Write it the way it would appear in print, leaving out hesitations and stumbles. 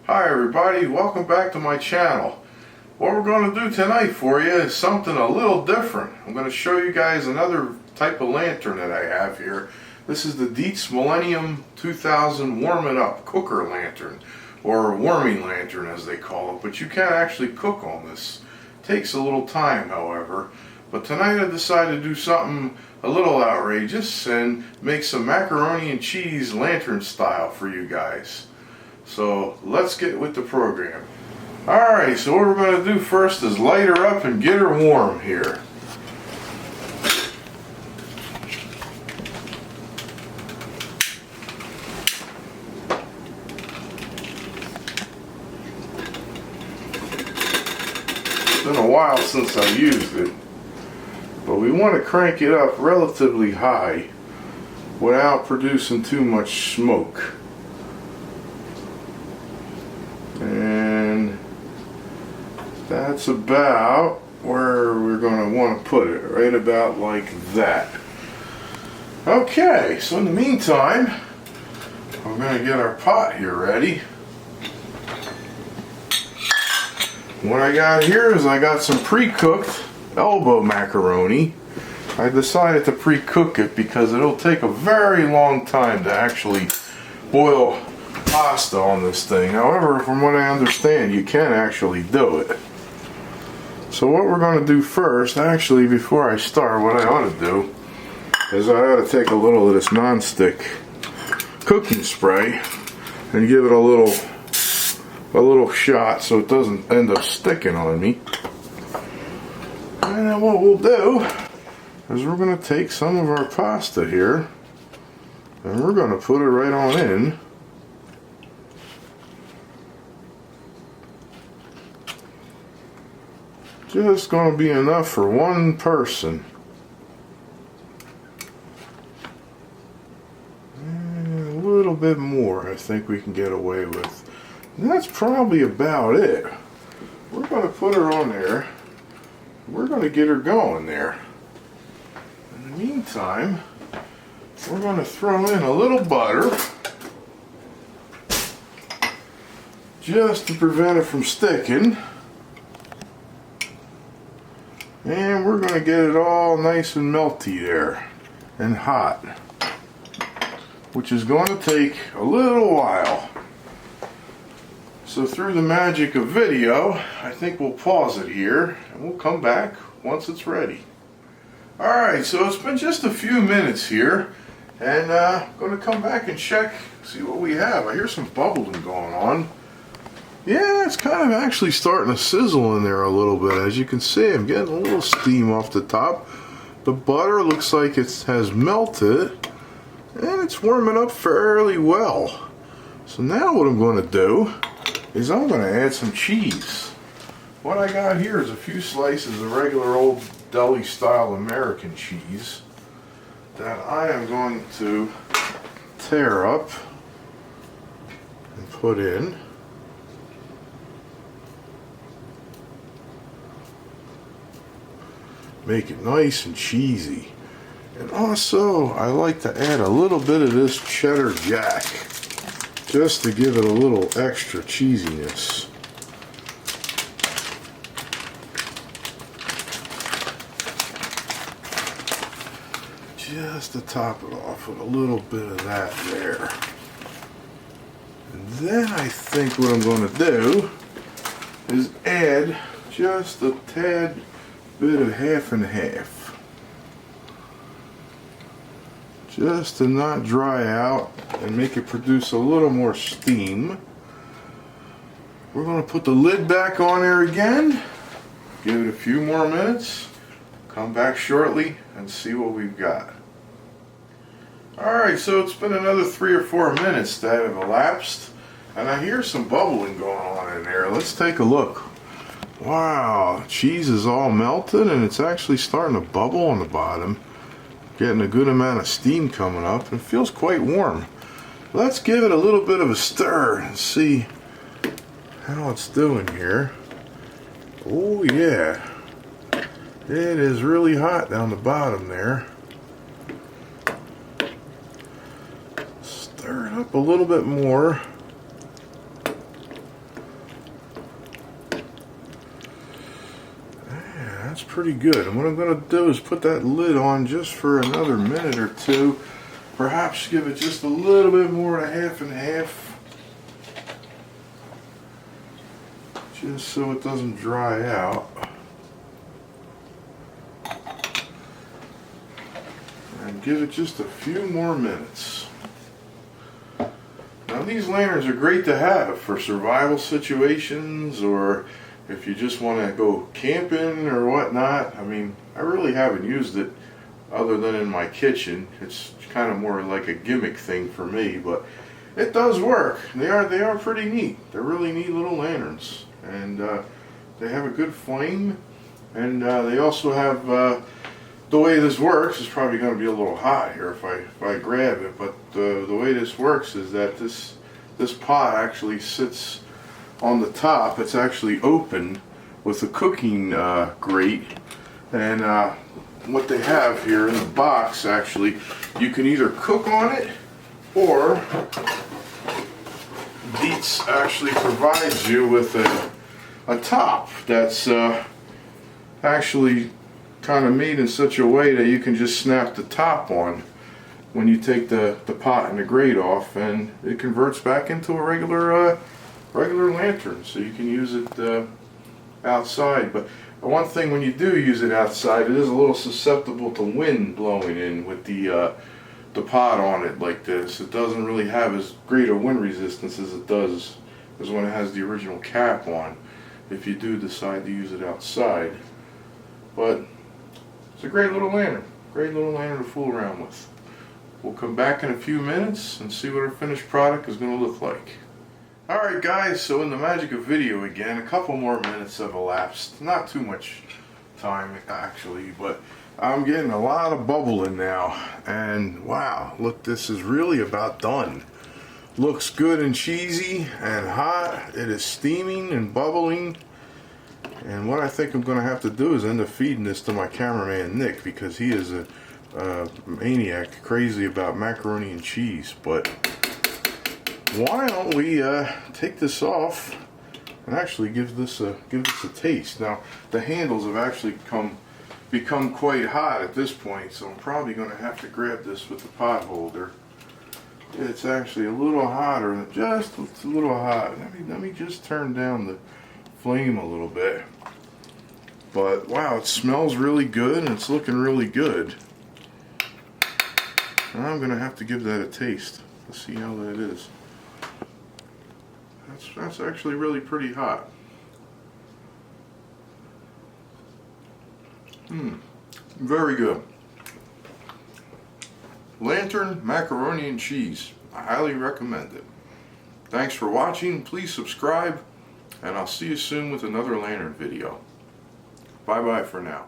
Hi everybody, welcome back to my channel. What we're going to do tonight for you is something a little different. I'm going to show you guys another type of lantern that I have here. This is the Dietz Millennium 2000 Warm It Up Cooker Lantern, or warming lantern as they call it, but you can actually cook on this. It takes a little time, however, but tonight I decided to do something a little outrageous and make some macaroni and cheese lantern style for you guys. So let's get with the program. Alright, so what we're going to do first is light her up and get her warm here. It's been a while since I used it, but we want to crank it up relatively high without producing too much smoke. And that's about where we're going to want to put it, right about like that. Okay, so in the meantime, we're going to get our pot here ready. What I got here is I got some pre-cooked elbow macaroni. I decided to pre-cook it because it'll take a very long time to actually boil pasta on this thing. However, from what I understand, you can actually do it. So what we're going to do first, actually before I start, what I ought to do is I ought to take a little of this non-stick cooking spray and give it a little shot so it doesn't end up sticking on me. And then what we'll do is we're going to take some of our pasta here and we're going to put it right on in. Just going to be enough for one person. And a little bit more I think we can get away with. And that's probably about it. We're going to put her on there. We're going to get her going there. In the meantime, we're going to throw in a little butter just to prevent it from sticking. And we're going to get it all nice and melty there and hot, which is going to take a little while. So through the magic of video, I think we'll pause it here and we'll come back once it's ready. Alright, so it's been just a few minutes here and I'm going to come back and check, see what we have. I hear some bubbling going on. Yeah, it's kind of actually starting to sizzle in there a little bit. As you can see, I'm getting a little steam off the top. The butter looks like it has melted and it's warming up fairly well. So now what I'm going to do is I'm going to add some cheese. What I got here is a few slices of regular old deli style American cheese that I am going to tear up and put in. Make it nice and cheesy. And also I like to add a little bit of this cheddar jack just to give it a little extra cheesiness. Just to top it off with a little bit of that there. And then I think what I'm going to do is add just a tad bit of half and half, just to not dry out and make it produce a little more steam. We're going to put the lid back on there again, give it a few more minutes, come back shortly and see what we've got. Alright, so it's been another 3 or 4 minutes that have elapsed and I hear some bubbling going on in there. Let's take a look. Wow, cheese is all melted and it's actually starting to bubble on the bottom. Getting a good amount of steam coming up and it feels quite warm. Let's give it a little bit of a stir and see how it's doing here. Oh yeah, it is really hot down the bottom there. Stir it up a little bit more. That's pretty good. And what I'm going to do is put that lid on just for another minute or two. Perhaps give it just a little bit more than half and half. Just so it doesn't dry out. And give it just a few more minutes. Now these lanterns are great to have for survival situations, or if you just want to go camping or whatnot. I mean, I really haven't used it other than in my kitchen. It's kind of more like a gimmick thing for me, but it does work. They are pretty neat. They're really neat little lanterns, and they have a good flame, and they also have the way this works is probably going to be a little hot here if I grab it, but the way this works is that this pot actually sits on the top. It's actually open with a cooking grate, and what they have here in the box, actually, you can either cook on it, or Dietz actually provides you with a top that's actually kind of made in such a way that you can just snap the top on when you take the pot and the grate off, and it converts back into a regular lantern, so you can use it outside. But one thing, when you do use it outside, it is a little susceptible to wind blowing in with the pot on it like this. It doesn't really have as great a wind resistance as it does as when it has the original cap on, if you do decide to use it outside. But it's a great little lantern to fool around with. We'll come back in a few minutes and see what our finished product is going to look like. Alright guys, so in the magic of video again, a couple more minutes have elapsed. Not too much time actually, but I'm getting a lot of bubbling now, and wow, look, this is really about done. Looks good and cheesy and hot. It is steaming and bubbling, and what I think I'm going to have to do is end up feeding this to my cameraman Nick, because he is a maniac, crazy about macaroni and cheese. But why don't we take this off and actually give this a taste. Now the handles have actually become quite hot at this point, so I'm probably going to have to grab this with the pot holder. It's actually a little hotter, just a little hot. Let me just turn down the flame a little bit. But wow, it smells really good and it's looking really good. And I'm going to have to give that a taste to see how that is. That's actually really pretty hot. Very good. Lantern macaroni and cheese. I highly recommend it. Thanks for watching. Please subscribe, and I'll see you soon with another lantern video. Bye bye for now.